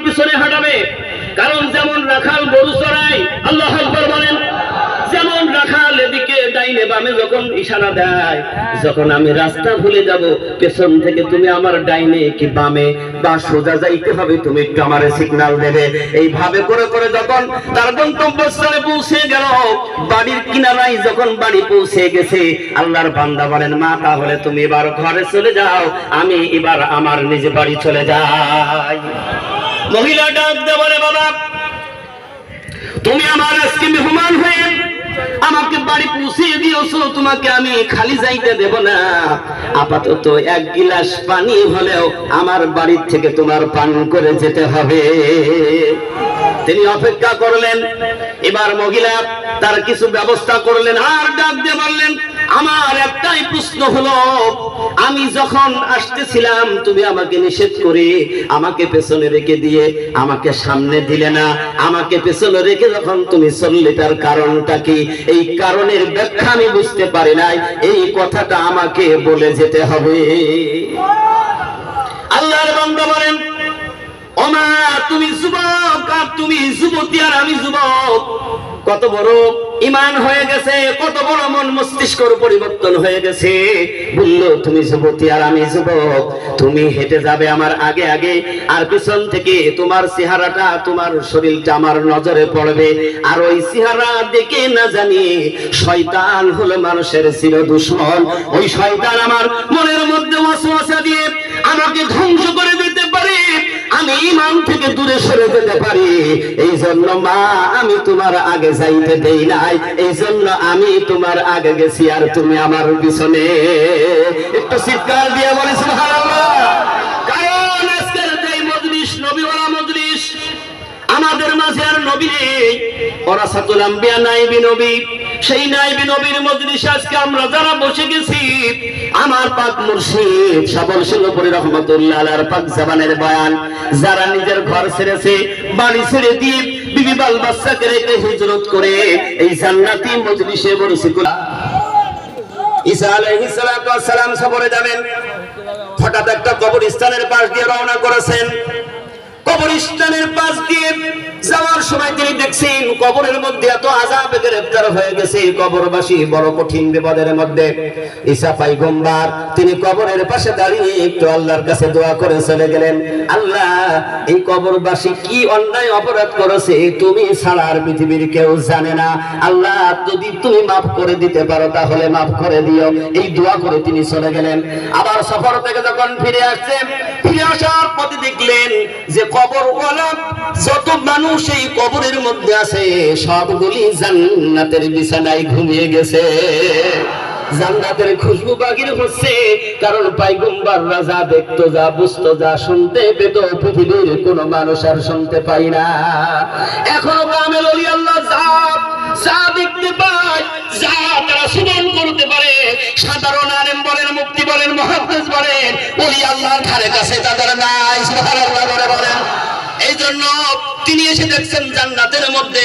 পিছনে হাঁটাবে। কারণ যেমন রাখাল গরু চড়ায়, আল্লাহু আকবার বলেন, যেমন রাখাল এদিকে ডাইনে বামে যখন ইশারা দেয়, যখন আমি রাস্তা ভুলে যাব, পেছন থেকে তুমি আমার ডাইনে কি বামে বা সোজা যাইতে হবে, তুমি একটু আমারে সিগন্যাল দেবে। এইভাবে করে করে যখন তার গন্তব্যস্থলে পৌঁছে গেল, বাড়ির কিনারায় যখন বাড়ি পৌঁছে গেছে, আল্লাহর বান্দা বলেন, মা তাহলে তুমি এবার ঘরে চলে যাও, আমি এবার আমার নিজ বাড়ি চলে যাই। মহিলা ডাক দিয়ে বলে, বাবা তুমি আমার আজকে মেহমান হয়ে আমাকে বাড়ি পৌঁছিয়ে দিয়েছো, তোমাকে আমি খালি যাইতে দেব না। আপাতত এক গিলাস পানি হলেও আমার বাড়ির থেকে তোমার পান করে যেতে হবে। তিনি অপেক্ষা করলেন। এবার মহিলা তার কিছু ব্যবস্থা করলেন, আর ডাক দিয়ে বললেন, আমার একটাই প্রশ্ন হলো, আমি যখন আসতেছিলাম তুমি আমাকে নিষেধ করে আমাকে পেছনে রেখে দিয়ে আমাকে সামনে দিলে না, আমাকে পেছনে রেখে যখন তুমি চললে, তার কারণটা কি? এই কারণের ব্যাখ্যা আমি বুঝতে পারি নাই, এই কথাটা আমাকে বলে যেতে হবে। আল্লাহর বান্দা বলেন, ও মা তুমি যুবক আর তুমি যুবতী আর আমি যুবক, কত বড় ঈমান হয়ে গেছে, কত বড় মন মস্তিষ্কের পরিবর্তন হয়ে গেছে। বললো, তুমি যুবতী আর আমি যুবক, তুমি হেঁটে যাবে আমার আগে আগে, আর পিছন থেকে তোমার চেহারাটা, তোমার শরীরটা আমার নজরে পড়বে, আর ওই চেহারা দেখে না জানি শয়তান হলো মানুষের চির দুশমন, ওই শয়তান আমার মনের মধ্যে ওয়াসওয়াসা দিয়ে আমাকে ধ্বংস করে দিতে পারে, আমি ঈমান থেকে দূরে সরে যেতে পারি। এই জন্য মা আমি তোমার আগে যাইতে দেই নাই, এই জন্য আমি তোমার আগে গেছি আর তুমি আমার পিছনে। একটু চিৎকার দিয়ে বলি সুবহানাল্লাহ। কারণ আজকের যে মজলিস, নবীওয়ালা মজলিস, আমাদের মাঝে আর নবী নেই, ওরাসাতুল আম্বিয়া নাইবি নবী, সেই নাইবি নবীর মজলিসে আজকে আমরা যারা বসে গেছি, আমার পাক মুর্শিদ সাবল সিংহপুরী রাহমাতুল্লাহ আলাইহির পাক জবানের বয়ান, যারা নিজের ঘর ছেড়েছে, বাড়ি ছেড়ে দিয়ে বিবি বাল বাচ্চাকে রেখে হিজরত করে এই জান্নাতি মজলিসে বসে ঈসা আলাইহিস সালাতু ওয়াস সালাম সফরে যাবেন, হঠাৎ একটা কবরস্থানের পাশ দিয়ে রওনা করেছেন। কবরস্থানের পাশ দিয়ে যাওয়ার সময় তিনি দেখছেন কবরের মধ্যে এত আযাবে গ্রেফতার হয়ে গেছে, কবরবাসী বড় কঠিন বিপদের মধ্যে। ঈসা পয়গম্বর তিনি কবরের পাশে দাঁড়িয়ে একটু আল্লাহর কাছে দোয়া করে চলে গেলেন, আল্লাহ এই কবরবাসী কি অন্যায় অপরাধ করেছে তুমি ছাড়া আর পৃথিবীর কেউ জানে না, আল্লাহ যদি তুমি মাফ করে দিতে পারো তাহলে মাফ করে দিও। এই দোয়া করে তিনি চলে গেলেন। আবার সফর থেকে যখন ফিরে আসছেন, ফিরে আসার পথে দেখলেন যে কবরওয়ালা যত মানুষ এই কবরের মধ্যে আছে সবগুলি জান্নাতের বিছানায় ঘুমিয়ে গেছে। জান্নাতের খুশবু বাগির হচ্ছে, কারণ পয়গম্বর রাজা দেখতো যা, বুঝতো যা, শুনতে পেত পৃথিবীর কোন মানুষ আর শুনতে পাই না। এখনো গ্রামের ওলি আল্লাহ যা দেখতে পায়, যা তারা সুমন করতে পারে, সাধারণ আলেম বলেন, মুফতি বলেন, মুহাদ্দিস বলেন, ওলি আল্লাহর ধারে কাছে তাদের নাই। সুবহানাল্লাহ বলেন। এই জন্য তিনি এসে দেখছেন জান্নাতের মধ্যে